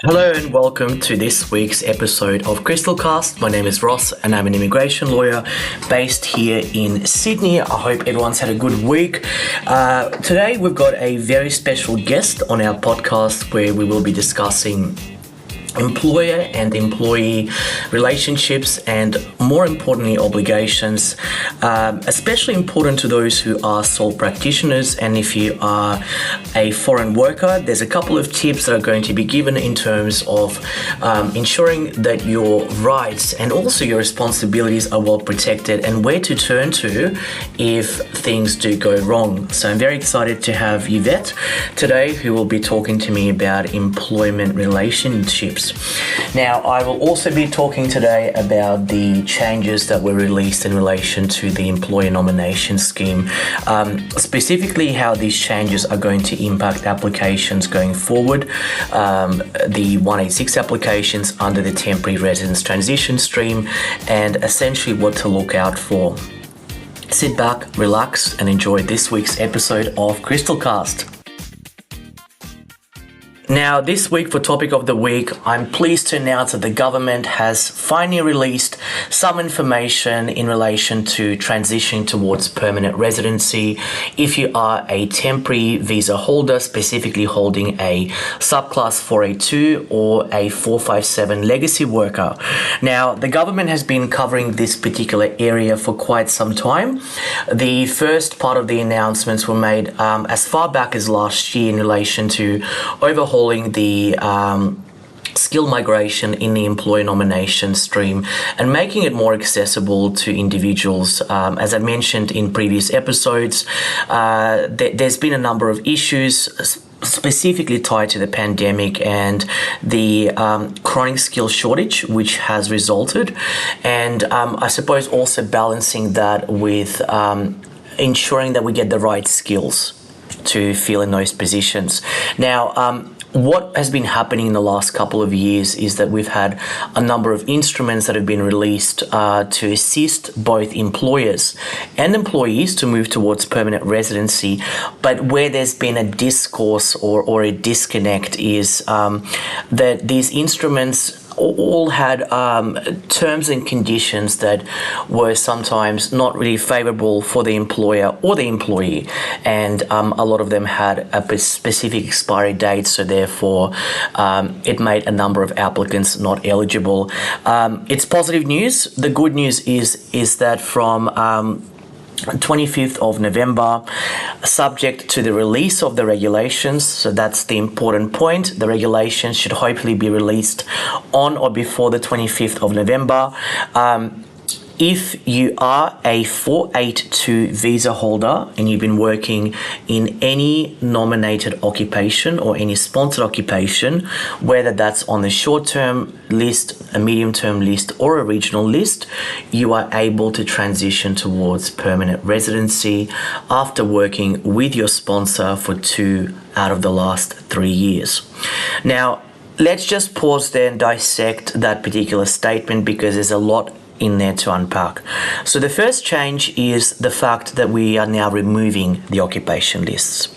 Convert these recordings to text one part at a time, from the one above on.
Hello and welcome to this week's episode of Crystalcast. My name is Ross and I'm an immigration lawyer based here in Sydney. I hope everyone's had a good week. Today we've got a very special guest on our podcast where we will be discussing employer and employee relationships and, more importantly, obligations, especially important to those who are sole practitioners. And if you are a foreign worker, there's a couple of tips that are going to be given in terms of ensuring that your rights and also your responsibilities are well protected and where to turn to if things do go wrong. So I'm very excited to have Yvette today, who will be talking to me about employment relationships. Now, I will also be talking today about the changes that were released in relation to the employer nomination scheme, specifically how these changes are going to impact applications going forward, the 186 applications under the temporary residence transition stream, and essentially what to look out for. Sit back, relax, and enjoy this week's episode of Crystalcast. Now, this week for Topic of the Week, I'm pleased to announce that the government has finally released some information in relation to transitioning towards permanent residency if you are a temporary visa holder, specifically holding a subclass 482 or a 457 legacy worker. Now, the government has been covering this particular area for quite some time. The first part of the announcements were made as far back as last year in relation to overhauling the skill migration in the employer nomination stream and making it more accessible to individuals. As I mentioned in previous episodes, there's been a number of issues specifically tied to the pandemic and the chronic skill shortage which has resulted, and I suppose also balancing that with ensuring that we get the right skills to fill in those positions. Now, what has been happening in the last couple of years is that we've had a number of instruments that have been released to assist both employers and employees to move towards permanent residency. But where there's been a discourse or a disconnect is that these instruments all had terms and conditions that were sometimes not really favorable for the employer or the employee, and a lot of them had a specific expiry date, so therefore it made a number of applicants not eligible. It's positive news. The good news is that from 25th of November, subject to the release of the regulations, so that's the important point. The regulations should hopefully be released on or before the 25th of November. If you are a 482 visa holder and you've been working in any nominated occupation or any sponsored occupation, whether that's on the short-term list, a medium-term list, or a regional list, you are able to transition towards permanent residency after working with your sponsor for 2 out of the last 3 years. Now, let's just pause there and dissect that particular statement because there's a lot in there to unpack. So the first change is the fact that we are now removing the occupation lists.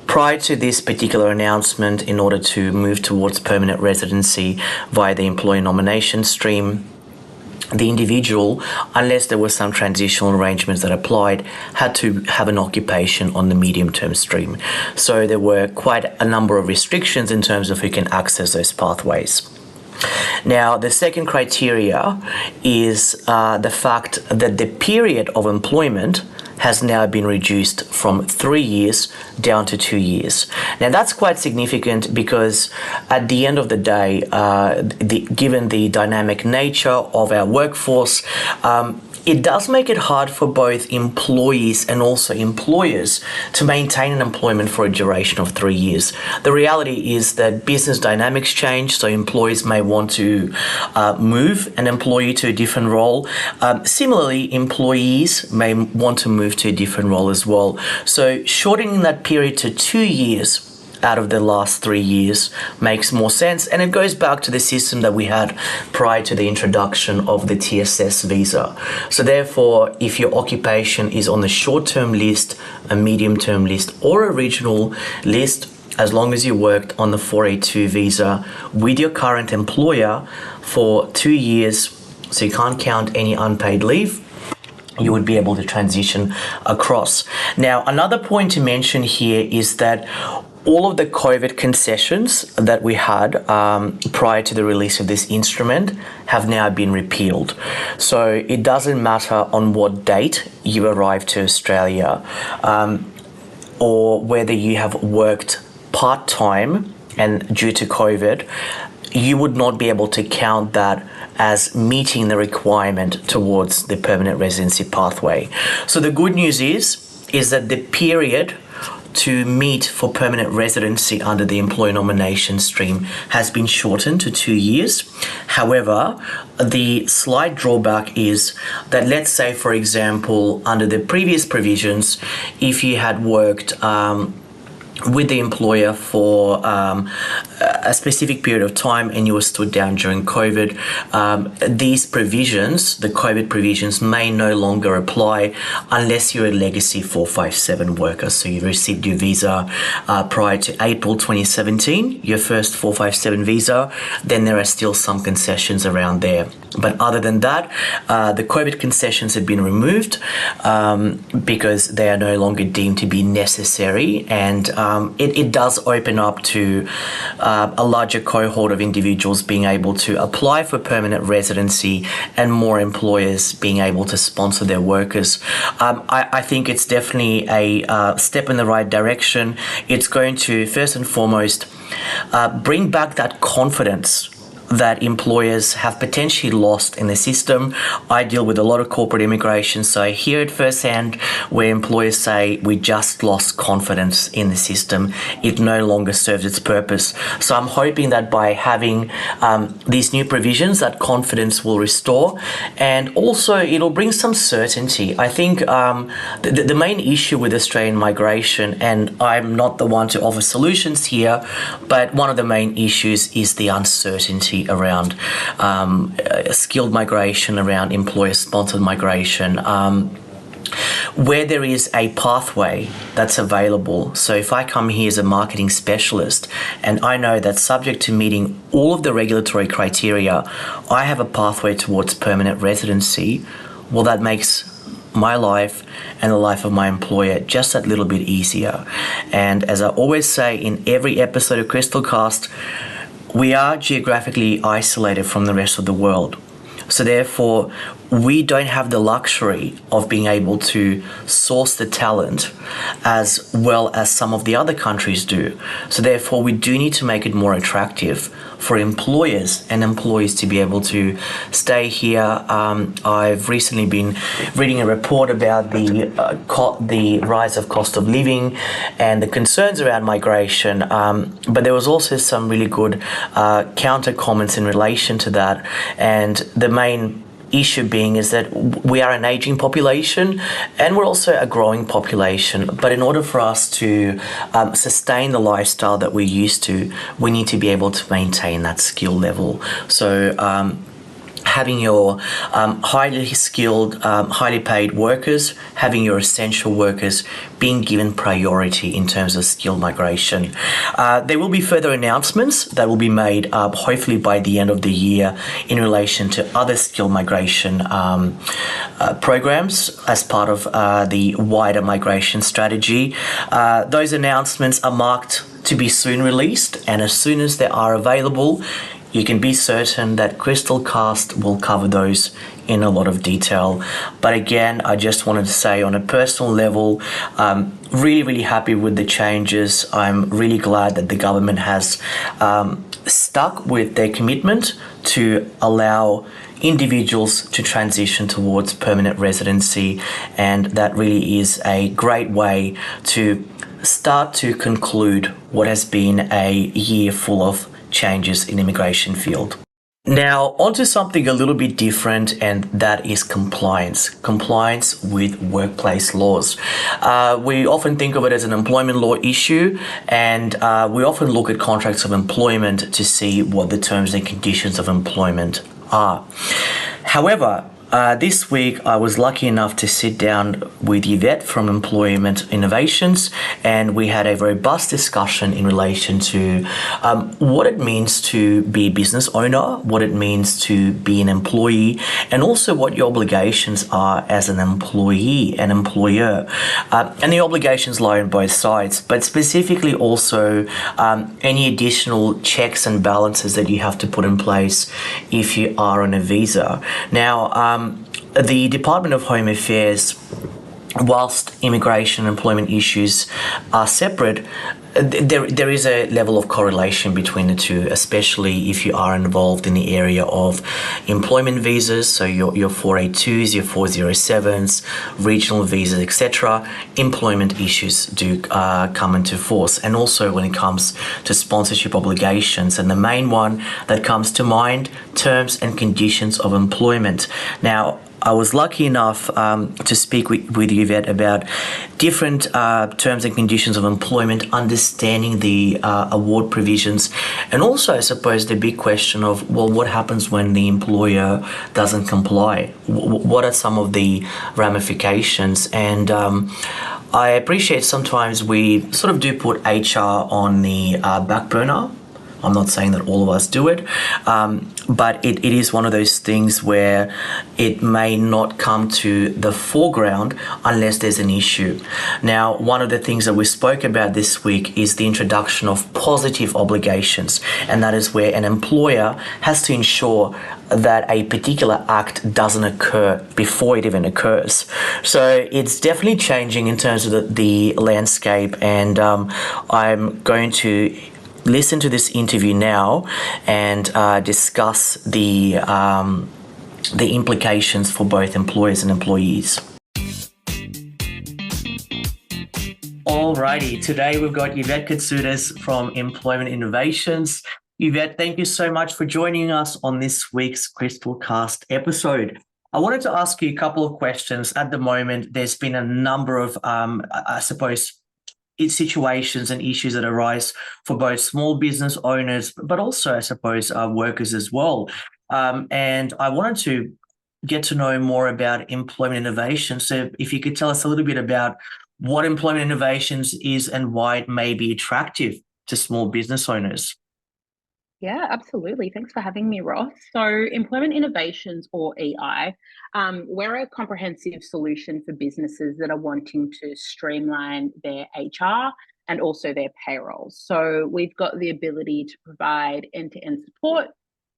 Prior to this particular announcement, in order to move towards permanent residency via the employer nomination stream, the individual, unless there were some transitional arrangements that applied, had to have an occupation on the medium-term stream. So there were quite a number of restrictions in terms of who can access those pathways. Now, the second criteria is the fact that the period of employment has now been reduced from 3 years down to 2 years. Now, that's quite significant because at the end of the day, given the dynamic nature of our workforce, it does make it hard for both employees and also employers to maintain an employment for a duration of 3 years. The reality is that business dynamics change, so employees may want to move an employee to a different role. Similarly, employees may want to move to a different role as well. So shortening that period to 2 years out of the last 3 years makes more sense, and it goes back to the system that we had prior to the introduction of the TSS visa. So therefore, if your occupation is on the short-term list, a medium-term list, or a regional list, as long as you worked on the 482 visa with your current employer for 2 years, so you can't count any unpaid leave, you would be able to transition across. Now, another point to mention here is that all of the COVID concessions that we had prior to the release of this instrument have now been repealed. So it doesn't matter on what date you arrived to Australia or whether you have worked part-time and due to COVID, you would not be able to count that as meeting the requirement towards the permanent residency pathway. So the good news is that the period to meet for permanent residency under the employer nomination stream has been shortened to 2 years. However, the slight drawback is that, let's say, for example, under the previous provisions, if you had worked with the employer for a specific period of time and you were stood down during COVID, these provisions, the COVID provisions, may no longer apply unless you're a legacy 457 worker. So you received your visa prior to April 2017, your first 457 visa, then there are still some concessions around there. But other than that, the COVID concessions have been removed because they are no longer deemed to be necessary, and it does open up to a larger cohort of individuals being able to apply for permanent residency and more employers being able to sponsor their workers. I think it's definitely a step in the right direction. It's going to, first and foremost, bring back that confidence that employers have potentially lost in the system. I deal with a lot of corporate immigration, so I hear it firsthand where employers say, we just lost confidence in the system. It no longer serves its purpose. So I'm hoping that by having these new provisions, that confidence will restore, and also it'll bring some certainty. I think the main issue with Australian migration, and I'm not the one to offer solutions here, but one of the main issues is the uncertainty around skilled migration, around employer-sponsored migration. Where there is a pathway that's available. So if I come here as a marketing specialist and I know that subject to meeting all of the regulatory criteria, I have a pathway towards permanent residency, well, that makes my life and the life of my employer just that little bit easier. And as I always say in every episode of Crystalcast, we are geographically isolated from the rest of the world. So therefore, we don't have the luxury of being able to source the talent as well as some of the other countries do. So therefore, we do need to make it more attractive for employers and employees to be able to stay here. I've recently been reading a report about the rise of cost of living and the concerns around migration, but there was also some really good counter comments in relation to that, and the main issue being is that we are an aging population and we're also a growing population, but in order for us to sustain the lifestyle that we're used to, we need to be able to maintain that skill level. So having your highly skilled, highly paid workers, having your essential workers being given priority in terms of skill migration. There will be further announcements that will be made hopefully by the end of the year in relation to other skill migration programs as part of the wider migration strategy. Those announcements are marked to be soon released, and as soon as they are available, you can be certain that Crystalcast will cover those in a lot of detail. But again, I just wanted to say on a personal level, really happy with the changes. I'm really glad that the government has stuck with their commitment to allow individuals to transition towards permanent residency, and that really is a great way to start to conclude what has been a year full of changes in immigration field. Now, onto something a little bit different, and that is compliance. Compliance with workplace laws. We often think of it as an employment law issue, and we often look at contracts of employment to see what the terms and conditions of employment are. However, This week, I was lucky enough to sit down with Yvette from Employment Innovations, and we had a robust discussion in relation to what it means to be a business owner, what it means to be an employee, and also what your obligations are as an employee and employer. And the obligations lie on both sides, but specifically also any additional checks and balances that you have to put in place if you are on a visa. Now, the Department of Home Affairs, whilst immigration and employment issues are separate, there is a level of correlation between the two, especially if you are involved in the area of employment visas, so your 482s, your 407s, regional visas, etc. Employment issues do come into force, and also when it comes to sponsorship obligations. And the main one that comes to mind, terms and conditions of employment. Now, I was lucky enough to speak with Yvette about different terms and conditions of employment, understanding the award provisions, and also, I suppose, the big question of, well, what happens when the employer doesn't comply? What are some of the ramifications? And I appreciate sometimes we sort of do put HR on the back burner. I'm not saying that all of us do it, but it is one of those things where it may not come to the foreground unless there's an issue. Now, one of the things that we spoke about this week is the introduction of positive obligations, and that is where an employer has to ensure that a particular act doesn't occur before it even occurs. So it's definitely changing in terms of the landscape, and I'm going to listen to this interview now and discuss the implications for both employers and employees. Alrighty, today we've got Yvette Coutsoudis from Employment Innovations. Yvette, thank you so much for joining us on this week's Crystalcast episode. I wanted to ask you a couple of questions. At the moment, there's been a number of, I suppose, situations and issues that arise for both small business owners, but also, I suppose, workers as well. And I wanted to get to know more about employment innovation. So if you could tell us a little bit about what employment innovations is and why it may be attractive to small business owners. Yeah, absolutely. Thanks for having me, Ross. So, Employment Innovations, or EI, we're a comprehensive solution for businesses that are wanting to streamline their HR and also their payroll. So, we've got the ability to provide end-to-end support.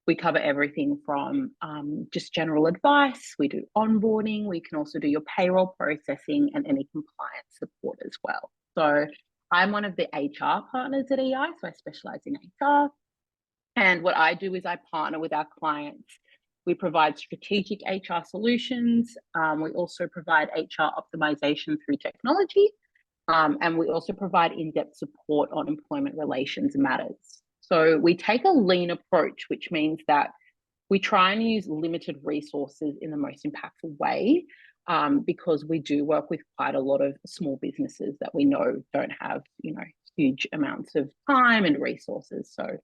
We cover everything from just general advice. We do onboarding. We can also do your payroll processing and any compliance support as well. So, I'm one of the HR partners at EI, so I specialize in HR. And what I do is I partner with our clients. We provide strategic HR solutions. We also provide HR optimization through technology. And we also provide in-depth support on employment relations matters. So we take a lean approach, which means that we try and use limited resources in the most impactful way, because we do work with quite a lot of small businesses that we know don't have, huge amounts of time and resources. So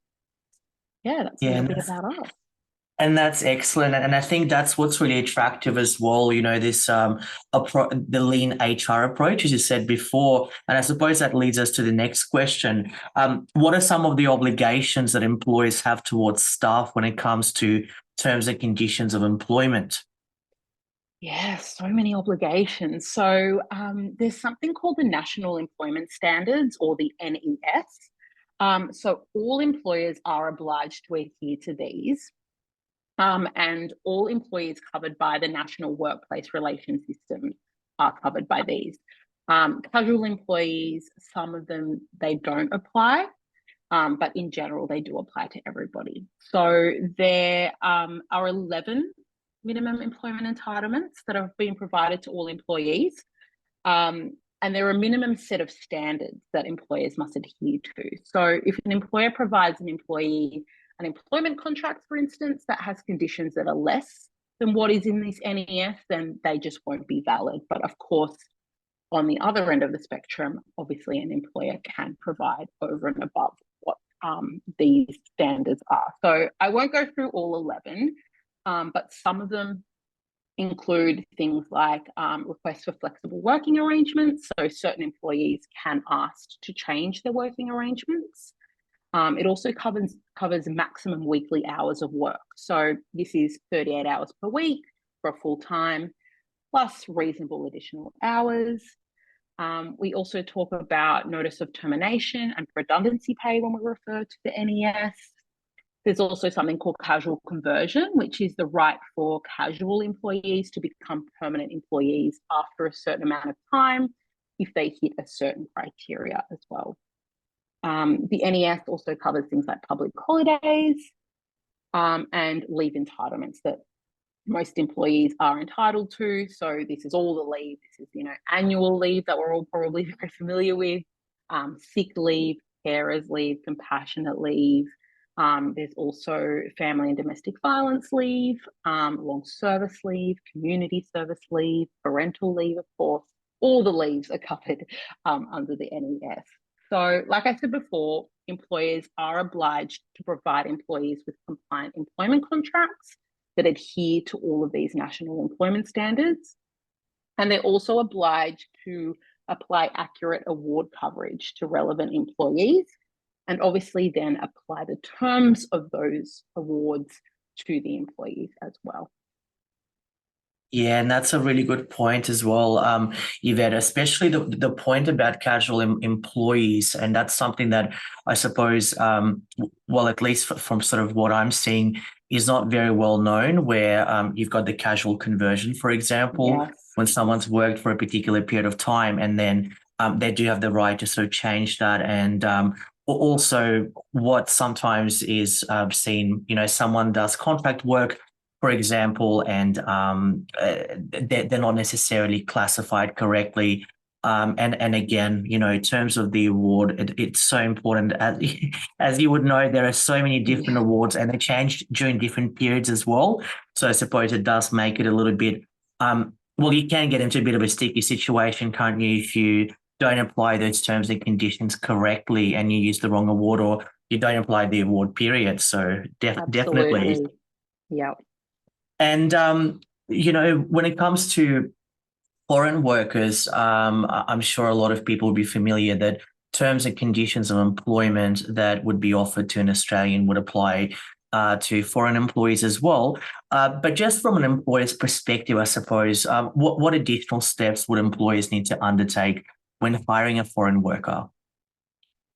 yeah, that's a little bit about us. And that's excellent. And I think that's what's really attractive as well, this the lean HR approach, as you said before. And I suppose that leads us to the next question. What are some of the obligations that employers have towards staff when it comes to terms and conditions of employment? Yeah, so many obligations. So there's something called the National Employment Standards, or the NES. So all employers are obliged to adhere to these. And all employees covered by the National Workplace Relations System are covered by these. Casual employees, some of them, they don't apply, but in general, they do apply to everybody. So there are 11 minimum employment entitlements that have been provided to all employees. And there are a minimum set of standards that employers must adhere to. So if an employer provides an employee an employment contract, for instance, that has conditions that are less than what is in this NES, then they just won't be valid. But of course, on the other end of the spectrum, obviously an employer can provide over and above what these standards are. So I won't go through all 11, but some of them include things like requests for flexible working arrangements. So certain employees can ask to change their working arrangements. It also covers maximum weekly hours of work. So this is 38 hours per week for a full time, plus reasonable additional hours. We also talk about notice of termination and redundancy pay when we refer to the NES. There's also something called casual conversion, which is the right for casual employees to become permanent employees after a certain amount of time if they hit a certain criteria as well. The NES also covers things like public holidays and leave entitlements that most employees are entitled to. So this is all the leave. This is, annual leave that we're all probably very familiar with, sick leave, carers leave, compassionate leave. There's also family and domestic violence leave, long service leave, community service leave, parental leave, of course. All the leaves are covered under the NES. So, like I said before, employers are obliged to provide employees with compliant employment contracts that adhere to all of these national employment standards. And they're also obliged to apply accurate award coverage to relevant employees, and obviously then apply the terms of those awards to the employees as well. Yeah, and that's a really good point as well, Yvette, especially the point about casual employees. And that's something that I suppose, well, at least from sort of what I'm seeing, is not very well known, where you've got the casual conversion, for example, Yes. when someone's worked for a particular period of time, and then they do have the right to sort of change that. And also what sometimes is seen, someone does contract work, for example, and they're not necessarily classified correctly. And again, in terms of the award, it's so important. As you would know, there are so many different awards, and they change during different periods as well. So I suppose it does make it a little bit, well, you can get into a bit of a sticky situation, can't you, if you don't apply those terms and conditions correctly and you use the wrong award, or you don't apply the award period. So definitely. Yeah. And, when it comes to foreign workers, I'm sure a lot of people will be familiar that terms and conditions of employment that would be offered to an Australian would apply to foreign employees as well. But just from an employer's perspective, I suppose, what additional steps would employers need to undertake when hiring a foreign worker?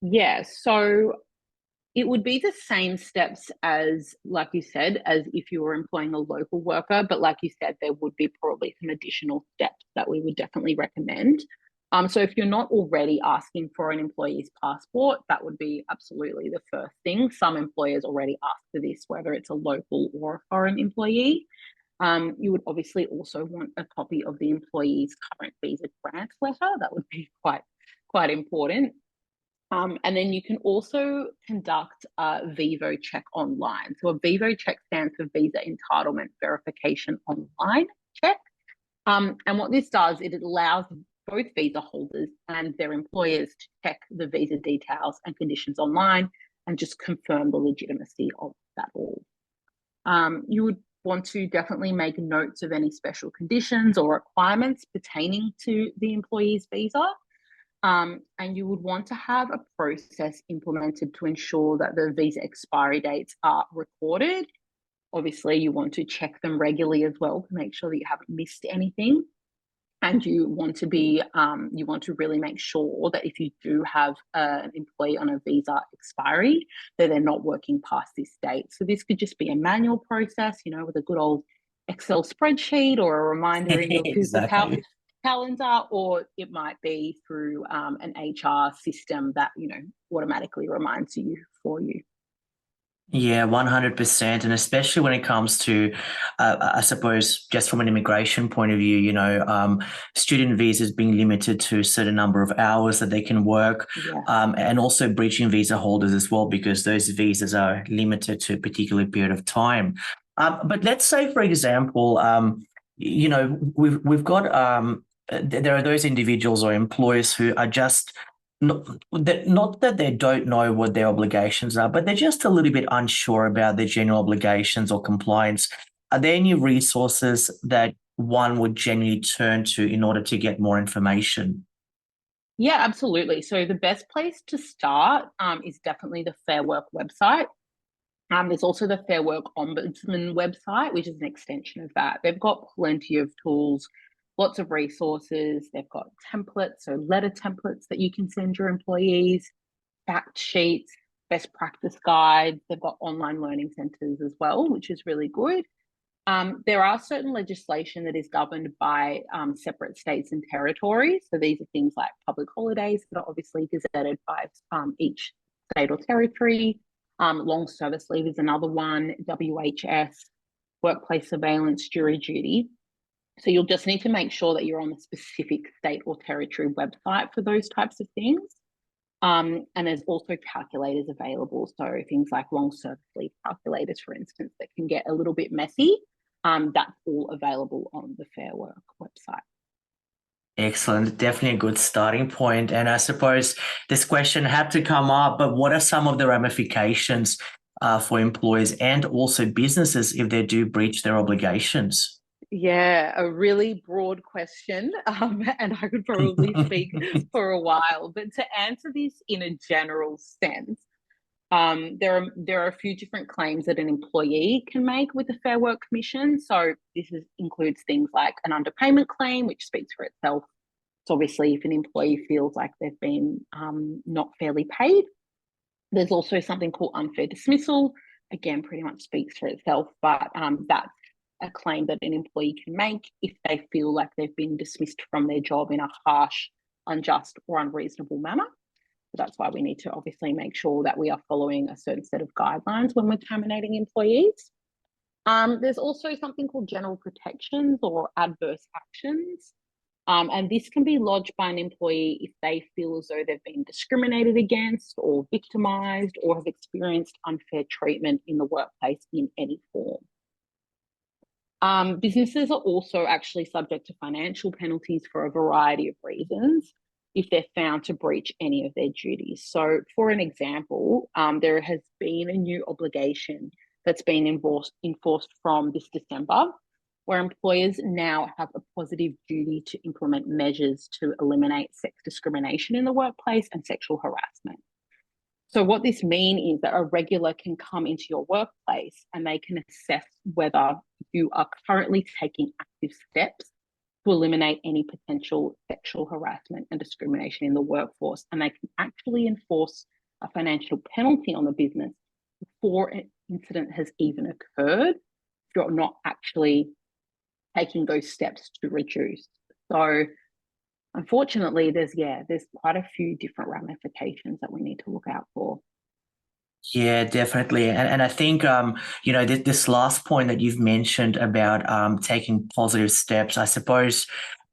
Yeah, so it would be the same steps as, like you said, as if you were employing a local worker. But like you said, there would be probably some additional steps that we would definitely recommend. So if you're not already asking for an employee's passport, that would be absolutely the first thing. Some employers already ask for this, whether it's a local or a foreign employee. You would obviously also want a copy of the employee's current visa grant letter. That would be quite important. And then you can also conduct a Vivo check online. So a Vivo check stands for Visa Entitlement Verification Online check. And what this does, it allows both visa holders and their employers to check the visa details and conditions online and just confirm the legitimacy of that all. You would want to definitely make notes of any special conditions or requirements pertaining to the employee's visa. And you would want to have a process implemented to ensure that the visa expiry dates are recorded. Obviously, you want to check them regularly as well to make sure that you haven't missed anything. And you want to really make sure that if you do have an employee on a visa expiry, that they're not working past this date. So this could just be a manual process, with a good old Excel spreadsheet or a reminder in your Google calendar, or it might be through an HR system that automatically reminds you for you. Yeah, 100%. And especially when it comes to, I suppose, just from an immigration point of view, student visas being limited to a certain number of hours that they can work, and also breaching visa holders as well, because those visas are limited to a particular period of time. But let's say, for example, we've got there are those individuals or employers who are just not that they don't know what their obligations are, but they're just a little bit unsure about their general obligations or compliance. Are there any resources that one would genuinely turn to in order to get more information? Yeah, absolutely. So the best place to start is definitely the Fair Work website. There's also the Fair Work Ombudsman website, which is an extension of that. They've got plenty of tools, lots of resources. They've got templates, so letter templates that you can send your employees, fact sheets, best practice guides. They've got online learning centres as well, which is really good. There are certain legislation that is governed by separate states and territories. So these are things like public holidays that are obviously gazetted by each state or territory. Long service leave is another one, WHS, workplace surveillance, jury duty. So you'll just need to make sure that you're on the specific state or territory website for those types of things. And there's also calculators available. So things like long service leave calculators, for instance, that can get a little bit messy. That's all available on the Fair Work website. Excellent. Definitely a good starting point. And I suppose this question had to come up, but what are some of the ramifications for employers and also businesses if they do breach their obligations? Yeah, a really broad question, and I could probably speak for a while. But to answer this in a general sense, there are a few different claims that an employee can make with the Fair Work Commission. So includes things like an underpayment claim, which speaks for itself. So obviously, if an employee feels like they've been not fairly paid, there's also something called unfair dismissal. Again, pretty much speaks for itself, but that's a claim that an employee can make if they feel like they've been dismissed from their job in a harsh, unjust, or unreasonable manner. So that's why we need to obviously make sure that we are following a certain set of guidelines when we're terminating employees. There's also something called general protections or adverse actions. And this can be lodged by an employee if they feel as though they've been discriminated against or victimised or have experienced unfair treatment in the workplace in any form. Businesses are also actually subject to financial penalties for a variety of reasons if they're found to breach any of their duties. So, for an example, there has been a new obligation that's been enforced from this December, where employers now have a positive duty to implement measures to eliminate sex discrimination in the workplace and sexual harassment. So what this means is that a regular can come into your workplace and they can assess whether you are currently taking active steps to eliminate any potential sexual harassment and discrimination in the workforce. And they can actually enforce a financial penalty on the business before an incident has even occurred if you're not actually taking those steps to reduce. So unfortunately, there's quite a few different ramifications that we need to look out for. Yeah, definitely. And I think, this last point that you've mentioned about taking positive steps, I suppose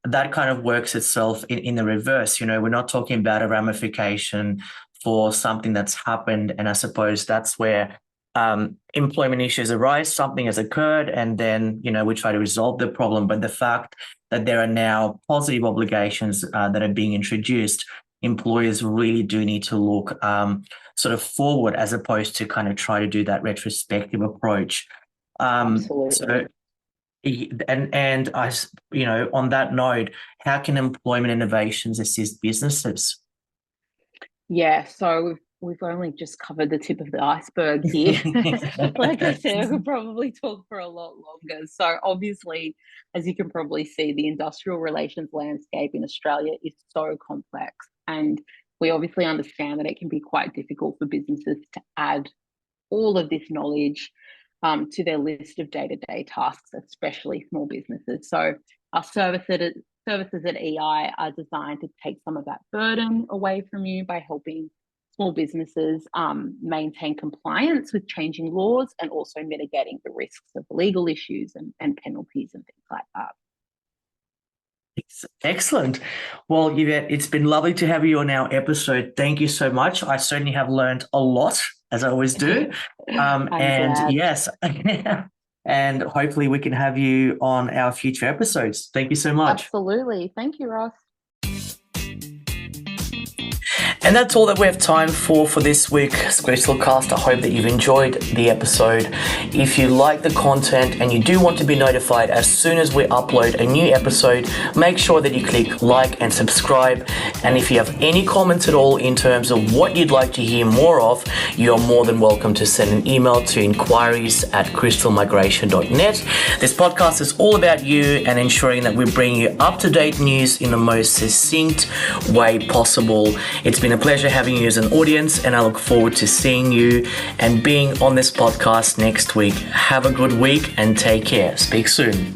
that kind of works itself in the reverse. We're not talking about a ramification for something that's happened. And I suppose that's where employment issues arise, something has occurred, and then, we try to resolve the problem. But the fact that there are now positive obligations that are being introduced, employers really do need to look sort of forward as opposed to kind of try to do that retrospective approach. Absolutely. So, and I, on that note, how can employment innovations assist businesses? Yeah, so we've only just covered the tip of the iceberg here. Like I said, I could probably talk for a lot longer. So obviously, as you can probably see, the industrial relations landscape in Australia is so complex. And we obviously understand that it can be quite difficult for businesses to add all of this knowledge to their list of day-to-day tasks, especially small businesses. So our services at EI are designed to take some of that burden away from you by helping small businesses maintain compliance with changing laws and also mitigating the risks of legal issues and penalties and things like that. Excellent. Well, Yvette, it's been lovely to have you on our episode. Thank you so much. I certainly have learned a lot, as I always do. I'm and glad. yes, and hopefully we can have you on our future episodes. Thank you so much. Absolutely. Thank you, Ross. And that's all that we have time for this week's Crystalcast. I hope that you've enjoyed the episode. If you like the content and you do want to be notified as soon as we upload a new episode, make sure that you click like and subscribe. And if you have any comments at all in terms of what you'd like to hear more of, you're more than welcome to send an email to inquiries@crystalmigration.net. This podcast is all about you and ensuring that we bring you up-to-date news in the most succinct way possible. It's been a pleasure having you as an audience, and I look forward to seeing you and being on this podcast next week. Have a good week and take care. Speak soon.